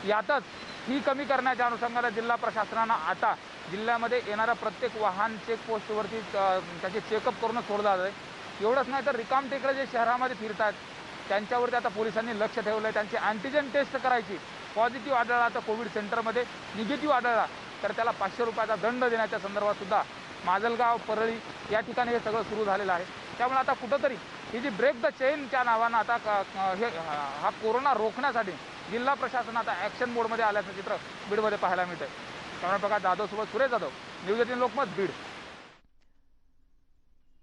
यातच ही कमी करण्याच्या अनुषंगाने जिल्हा प्रशासनानं आता जिल्ह्यामध्ये येणाऱ्या प्रत्येक वाहन चेकपोस्टवरती त्याचे चेकअप करून सोडलं आहे. एवढंच नाही तर रिकामटेकडे जे शहरामध्ये फिरतात त्यांच्यावरती आता पोलिसांनी लक्ष ठेवलं आहे. त्यांची अँटीजन टेस्ट करायची. पॉझिटिव्ह आढळला तर कोविड सेंटरमध्ये, निगेटिव्ह आढळला तर त्याला 500 रुपयाचा दंड देण्याच्या संदर्भात सुद्धा माजलगाव, परळी या ठिकाणी हे सगळं सुरू झालेलं आहे. त्यामुळे आता कुठंतरी ही जी ब्रेक द चेनच्या नावानं आता हा कोरोना रोखण्यासाठी जिल्हा प्रशासन आता ॲक्शन मोडमध्ये आल्याचं चित्र बीडमध्ये पाहायला मिळतंय. कॅमेरा प्रकाश जाधवसोबत सुरेश जाधव, न्यूज 18 लोकमत, बीड.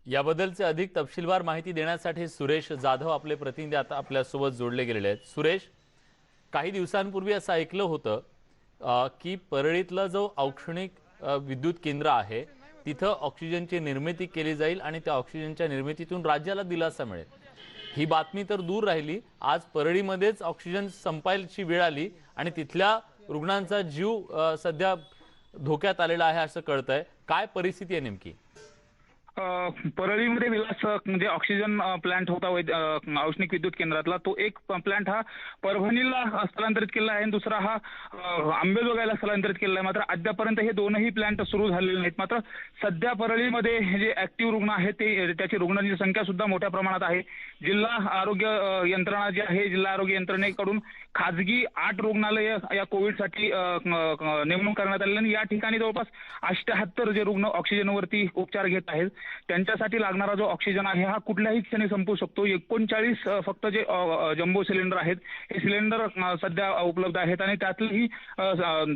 याबद्दलचे अधिक तपशीलवार माहिती देण्यासाठी सुरेश जाधव आपले प्रतिनिधी आता आपल्यासोबत जोडले गेलेले आहेत. सुरेश, काही दिवसांपूर्वी असं ऐकलं होतं की परळीतलं जो औष्णिक विद्युत केंद्र आहे तिथं ऑक्सिजनची निर्मिती केली जाईल आणि त्या ऑक्सिजनच्या निर्मितीतून राज्याला दिलासा मिळेल. ही बातमी तर दूर राहिली. आज परळीमध्येच ऑक्सिजन संपायची वेळ आली आणि तिथल्या रुग्णांचा जीव सध्या धोक्यात आलेला आहे असं कळतंय. काय परिस्थिती आहे नेमकी? परळीमध्ये विलास म्हणजे ऑक्सिजन प्लांट होता औष्णिक विद्युत केंद्रातला, तो एक प्लांट हा परभणीला स्थलांतरित केला आहे आणि दुसरा हा अंबेजोगाईला स्थलांतरित केला आहे. मात्र अद्यापर्यंत हे दोनही प्लांट सुरू झालेले नाहीत. मात्र सध्या परळीमध्ये जे ऍक्टिव्ह रुग्ण आहेत त्याची रुग्णांची संख्या सुद्धा मोठ्या प्रमाणात आहे. जिल्हा आरोग्य यंत्रणा जी आहे, जिल्हा आरोग्य यंत्रणेकडून खाजगी 8 रुग्णालय या कोविडसाठी नेमणूक करण्यात आलेली आणि या ठिकाणी जवळपास 78 जे रुग्ण ऑक्सिजनवरती उपचार घेत आहेत. त्यांच्यासाठी लागणारा जो ऑक्सिजन आहे हा कुठल्याही क्षणी संपू शकतो. 39 फक्त जे जम्बो सिलेंडर आहेत हे सिलेंडर सध्या उपलब्ध आहेत आणि त्यातली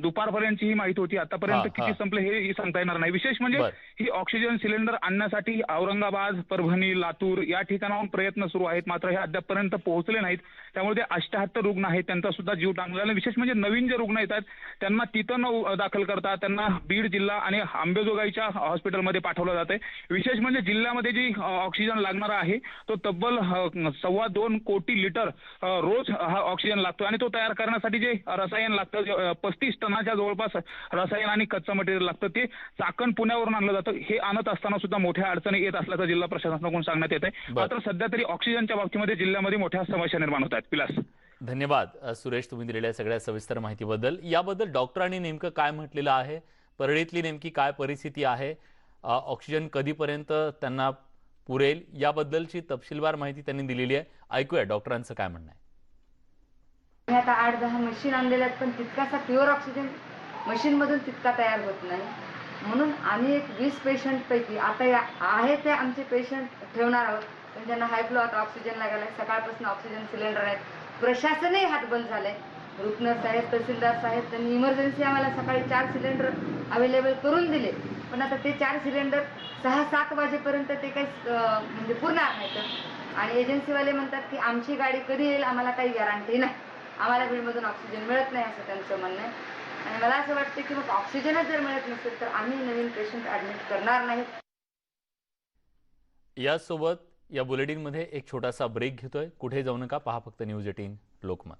दुपारपर्यंतची ही माहिती होती. आतापर्यंत किती संपले हे सांगता येणार नाही. विशेष म्हणजे ही ऑक्सिजन सिलेंडर आणण्यासाठी औरंगाबाद, परभणी, लातूर या ठिकाणाहून प्रयत्न सुरू आहेत. मात्र हे अद्यापर्यंत पोहोचले नाहीत. त्यामुळे ते 78 रुग्ण आहेत त्यांचा सुद्धा जीव टांगलेला. विशेष म्हणजे नवीन जे रुग्ण येतात त्यांना तिथं न दाखल करता त्यांना बीड जिल्हा आणि अंबेजोगाईच्या हॉस्पिटलमध्ये पाठवलं जाते. विशेष म्हणजे जिल्ह्यामध्ये जी ऑक्सिजन लागणारा आहे तो तब्बल 2.25 कोटी लिटर रोज हा ऑक्सिजन लागतो आणि तो तयार करण्यासाठी जे रसायन लागतं 35 टनाच्या जवळपास रसायन आणि कच्चं मटेरियल लागतं ते चाकण पुण्यावरून आणलं जातं. हे आणत असताना सुद्धा मोठ्या अडचणी येत असल्याचं जिल्हा प्रशासनाकडून सांगण्यात येत आहे. मात्र सध्या तरी ऑक्सिजनच्या बाबतीमध्ये जिल्ह्यामध्ये मोठ्या समस्या निर्माण होत आहेत. पिलास. धन्यवाद सुरेश, तुम्ही दिलेल्या सगळ्या सविस्तर माहितीबद्दल. याबद्दल डॉक्टरांनी नेमकं काय म्हटलेलं आहे, परळीतली नेमकी काय परिस्थिती आहे, ऑक्सिजन कधीपर्यंत त्यांना पुरेल याबद्दलची तपशीलवार माहिती त्यांनी दिलेली आहे. ऐकूया डॉक्टरांचं काय म्हणणं आहे. आता 8-10 मशीन आणलेले आहेत पण तितकासा प्युअर ऑक्सिजन मशीनमधून तितका तयार होत नाही. म्हणून आम्ही एक 20 पेशंटपैकी आता आहे ते आमचे पेशंट ठेवणार आहोत पण ज्यांना हाय फ्लो आता ऑक्सिजन लागायला सकाळपासून ऑक्सिजन सिलेंडर आहेत. प्रशासनही हात बंद झालंय. रुग्ण साहेब, तहसीलदार साहेब त्यांनी इमर्जन्सी आम्हाला सकाळी 4 सिलेंडर अवेलेबल करून दिले पण आता ते 4 सिलेंडर 6-7 वाजेपर्यंत ते काही म्हणजे पुरणार नाहीत आणि एजन्सीवाले म्हणतात की आमची गाडी कधी येईल आम्हाला काही गॅरंटी नाही, आम्हाला बीडमधून ऑक्सिजन मिळत नाही असं त्यांचं म्हणणं आहे. आणि मला असं वाटतं की मग ऑक्सिजनच जर मिळत नसेल तर आम्ही नवीन पेशंट ऍडमिट करणार नाहीत. यासोबत या बुलेटिनमध्ये एक छोटासा ब्रेक घेतोय. कुठे जाऊ नका, पहा फक्त न्यूज 18 लोकमत.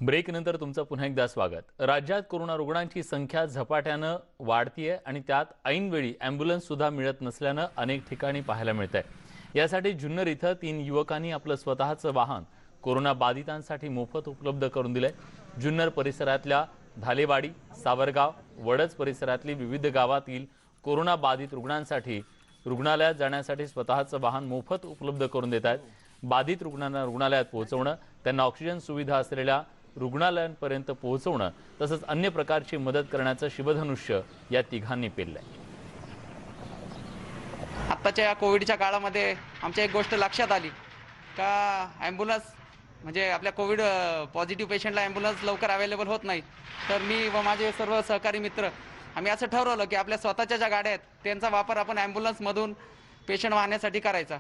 ब्रेक नंतर तुमचं पुन्हा एकदा स्वागत. राज्यात कोरोना रुग्णांची संख्या झपाट्यानं वाढतीये आणि त्यात ऐनवेळी अँब्युलन्स सुद्धा मिळत नसल्यानं अनेक ठिकाणी पाहायला मिळतंय. यासाठी जुन्नर इथं 3 युवकांनी आपलं स्वतःचं वाहन कोरोना बाधितांसाठी मोफत उपलब्ध करून दिलंय. जुन्नर परिसरातल्या धालेवाडी, सावरगाव, वडज परिसरातली विविध गावातील कोरोना बाधित रुग्णांसाठी रुग्णालयात जाण्यासाठी स्वतःचं वाहन मोफत उपलब्ध करून देत आहेत. बाधित रुग्णांना रुग्णालयात पोहोचवणं, त्यांना ऑक्सिजन सुविधा असलेल्या रुग्णालयांपर्यंत पोहोचवणं तसंच अन्य प्रकारची मदत करण्याचं शिवधनुष्य या तिघांनी पेललंय. आत्ताच्या या कोविडच्या काळामध्ये आमच्या एक गोष्ट लक्षात आली का ॲम्ब्युलन्स म्हणजे आपल्या कोविड पॉझिटिव्ह पेशंटला ॲम्ब्युलन्स लवकर अवेलेबल होत नाही. तर मी व माझे सर्व सहकारी मित्र आम्ही असं ठरवलं की आपल्या स्वतःच्या ज्या गाड्या आहेत त्यांचा वापर आपण ॲम्ब्युलन्समधून पेशंट वाहण्यासाठी करायचा.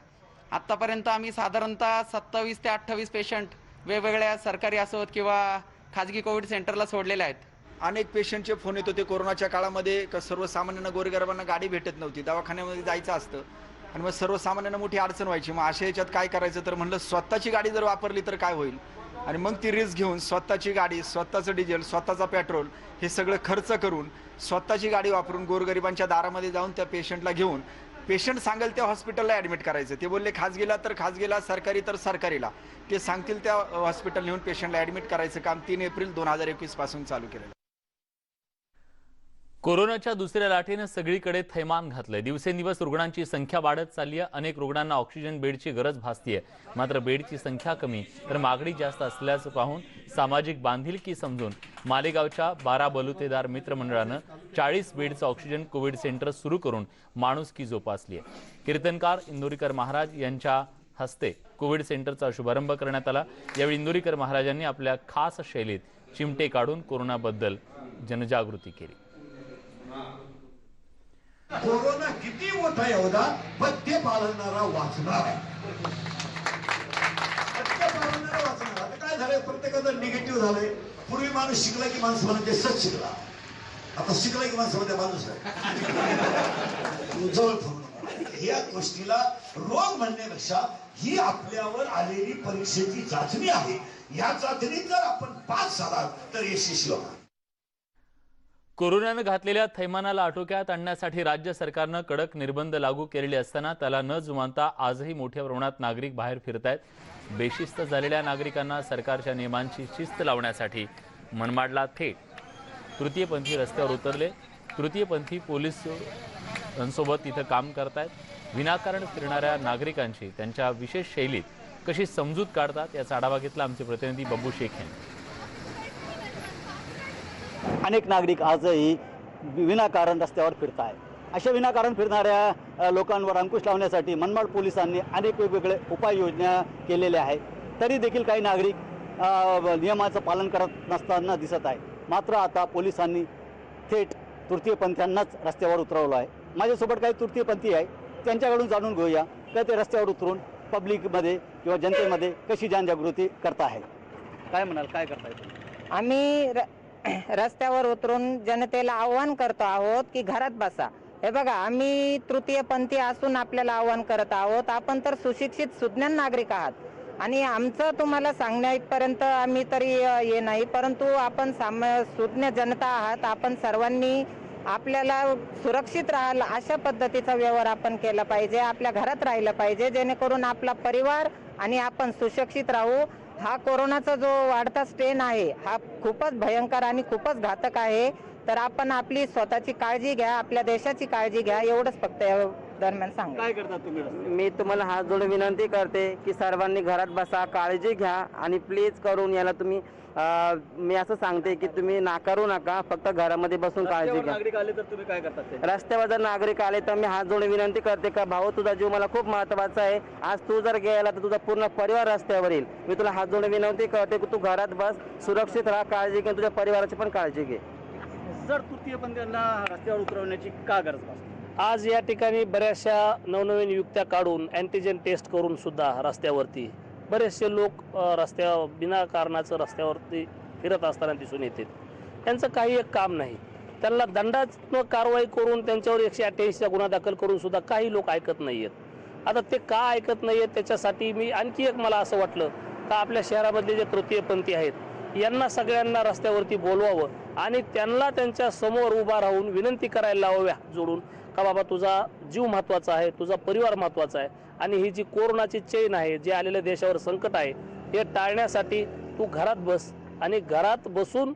आत्तापर्यंत आम्ही साधारणतः 27 ते 28 पेशंट वेगवेगळ्या सरकारी असोत किंवा खाजगी कोविड सेंटरला सोडलेले आहेत. अनेक पेशंटचे फोन येत होते कोरोनाच्या काळामध्ये. सर्वसामान्यांना गोरगरिबांना गाडी भेटत नव्हती, दवाखान्यामध्ये जायचं असतं आणि मग सर्वसामान्यांना मोठी अडचण व्हायची. मग अशा याच्यात काय करायचं तर म्हणलं स्वतःची गाडी जर वापरली तर काय होईल. आणि मग ती रिस्क घेऊन स्वतःची गाडी, स्वतःचं डिझेल, स्वतःचा पेट्रोल हे सगळं खर्च करून स्वतःची गाडी वापरून गोरगरिबांच्या दारामध्ये जाऊन त्या पेशंटला घेऊन पेशंट सांगेल त्या हॉस्पिटलला ॲडमिट करायचं. ते बोलले खाजगीला तर खाजगीला, सरकारी तर सरकारीला. ते सांगतील त्या हॉस्पिटल नेऊन पेशंटला ॲडमिट करायचं काम 3 एप्रिल 2021 पासून चालू केलेलं. कोरोनाच्या दुसऱ्या लाटेनं सगळीकडे थैमान घातलंय. दिवसेंदिवस रुग्णांची संख्या वाढत चालली आहे. अनेक रुग्णांना ऑक्सिजन बेडची गरज भासतीये. मात्र बेडची संख्या कमी तर मागणी जास्त असल्याचं पाहून सामाजिक बांधिलकी समजून मालेगावच्या 12 बलुतेदार मित्रमंडळानं 40 बेडचं ऑक्सिजन कोविड सेंटर सुरू करून माणुसकी जोपासली आहे. कीर्तनकार इंदोरीकर महाराज यांच्या हस्ते कोविड सेंटरचा शुभारंभ करण्यात आला. यावेळी इंदोरीकर महाराजांनी आपल्या खास शैलीत चिमटे काढून कोरोनाबद्दल जनजागृती केली. कोरोना किती मोठा एवढा पण ते पाळणारा वाचणार आहे. आता काय झालंय, प्रत्येकाचं निगेटिव्ह झालंय. पूर्वी माणूस शिकला की माणूस म्हणजे सच शिकला, आता शिकला की माणूस म्हणजे माणूस आहे. जवळ या गोष्टीला रोग म्हणण्यापेक्षा ही आपल्यावर आलेली परीक्षेची चाचणी आहे. या चाचणीत जर आपण पास झाला तर यशस्वी होणार. कोरोनानं घातलेल्या थैमानाला आटोक्यात आणण्यासाठी राज्य सरकारनं कडक निर्बंध लागू केलेले असताना त्याला न जुमानता आजही मोठ्या प्रमाणात नागरिक बाहेर फिरतायत. बेशिस्त झालेल्या नागरिकांना सरकारच्या नियमांची शिस्त लावण्यासाठी मनमाडला थेट तृतीयपंथी रस्त्यावर उतरले. तृतीयपंथी पोलिसांसोबत इथं काम करतायत. विनाकारण फिरणाऱ्या नागरिकांची त्यांच्या विशेष शैलीत कशी समजूत काढतात याचा आढावा घेतला आमचे प्रतिनिधी बब्बू शेख यांनी. अनेक नागरिक आजही विनाकारण रस्त्यावर फिरत आहेत. अशा विनाकारण फिरणाऱ्या लोकांवर अंकुश लावण्यासाठी मनमाड पोलिसांनी अनेक वेगवेगळे उपाययोजना केलेल्या आहेत. तरी देखील काही नागरिक नियमाचं पालन करत नसताना दिसत आहे. मात्र आता पोलिसांनी थेट तृतीयपंथीयांनाच रस्त्यावर उतरवलं आहे. माझ्यासोबत काही तृतीयपंथी आहे, त्यांच्याकडून जाणून घेऊया का ते रस्त्यावर उतरून पब्लिकमध्ये किंवा जनतेमध्ये कशी जनजागृती करत आहे. काय म्हणाल, काय करताय? आम्ही रस्त्यावर उतरून जनतेला आव्हान करतो आहोत की घरात बसा. हे बघा, आम्ही तृतीयपंथी असून आपल्याला आव्हान करत आहोत. आपण तर सुशिक्षित सुज्ञान नागरिक आहात आणि आमचं तुम्हाला सांगण्यापर्यंत आम्ही तरी ये नाही, परंतु आपण सुज्ञ जनता आहात. आपण सर्वांनी आपल्याला सुरक्षित राहाल अशा पद्धतीचा व्यवहार आपण केला पाहिजे. आपल्या घरात राहिलं पाहिजे जेणेकरून आपला परिवार आणि आपण सुरक्षित राहू. हा कोरोनाचा जो वाढता स्ट्रेन आहे हा खूपच भयंकर आणि खूपच घातक आहे. तर आपण आपली स्वतःची काळजी घ्या, आपल्या देशाची काळजी घ्या, एवढंच फक्त या दरम्यान सांगा. काय करतात तुम्ही? मी तुम्हाला हात जोडून विनंती करते की सर्वांनी घरात बसा, काळजी घ्या आणि प्लीज करून याला तुम्ही मी असं सांगते की तुम्ही नाकारू नका, फक्त घरामध्ये बसून काळजी घ्या. नागरिक आले तर तुम्ही काय करतात? रस्त्यावर जर नागरिक आले तर मी हात जोडून विनंती करते का भाऊ, तुझा जीव मला खूप महत्वाचा आहे. आज तू जर गेला तर तुझा पूर्ण परिवार रस्त्यावर येईल. मी तुला हात जोडून विनंती करते की तू घरात बस, सुरक्षित राहा, काळजी घे, तुझ्या परिवाराची पण काळजी घे. जर तृतीयपंथीयांना रस्त्यावर उतरवण्याची का गरज भासते? आज या ठिकाणी बऱ्याचशा नवनवीन युक्त्या काढून अँटीजेन टेस्ट करून सुद्धा रस्त्यावरती बरेचसे लोक विनाकारणाचं रस्त्यावरती फिरत असताना दिसून येतात. त्यांचं काही एक काम नाही. त्यांना दंडात्मक कारवाई करून त्यांच्यावर 188चा गुन्हा दाखल करून सुद्धा काही लोक ऐकत नाही आहेत. आता ते का ऐकत नाही आहेत त्याच्यासाठी मी आणखी एक मला असं वाटलं का आपल्या शहरामधले जे तृतीयपंथी आहेत यांना सगळ्यांना रस्त्यावरती बोलवावं आणि त्यांना त्यांच्या समोर उभा राहून विनंती करायला लावाव्या जोडून का बाबा, तुझा जीव महत्त्वाचा आहे, तुझा परिवार महत्त्वाचा आहे आणि ही जी कोरोनाची चेन आहे, जे आलेल्या देशावर संकट आहे, हे टाळण्यासाठी तू घरात बस आणि घरात बसून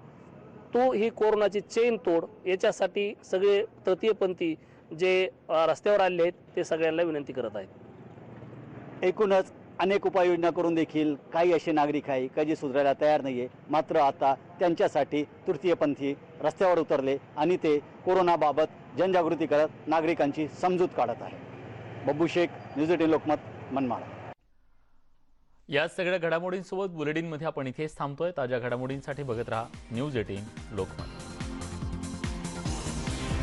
तू ही कोरोनाची चेन तोड. याच्यासाठी सगळे तृतीयपंथी जे रस्त्यावर आले आहेत ते सगळ्यांना विनंती करत आहेत. एकूणच अनेक उपाययोजना करून देखील काही असे नागरिक आहे का जे सुधारायला तयार नाही आहे. मात्र आता त्यांच्यासाठी तृतीयपंथी रस्त्यावर उतरले आणि ते कोरोनाबाबत जनजागृती करत नागरिकांची समजूत काढत आहे. बब्बू शेख, न्यूज 18 लोकमत, मनमाड. या सगळ्या घडामोडींसोबत बुलेटिनमध्ये आपण इथेच थांबतोय. ताज्या घडामोडींसाठी बघत राहा न्यूज 18 लोकमत.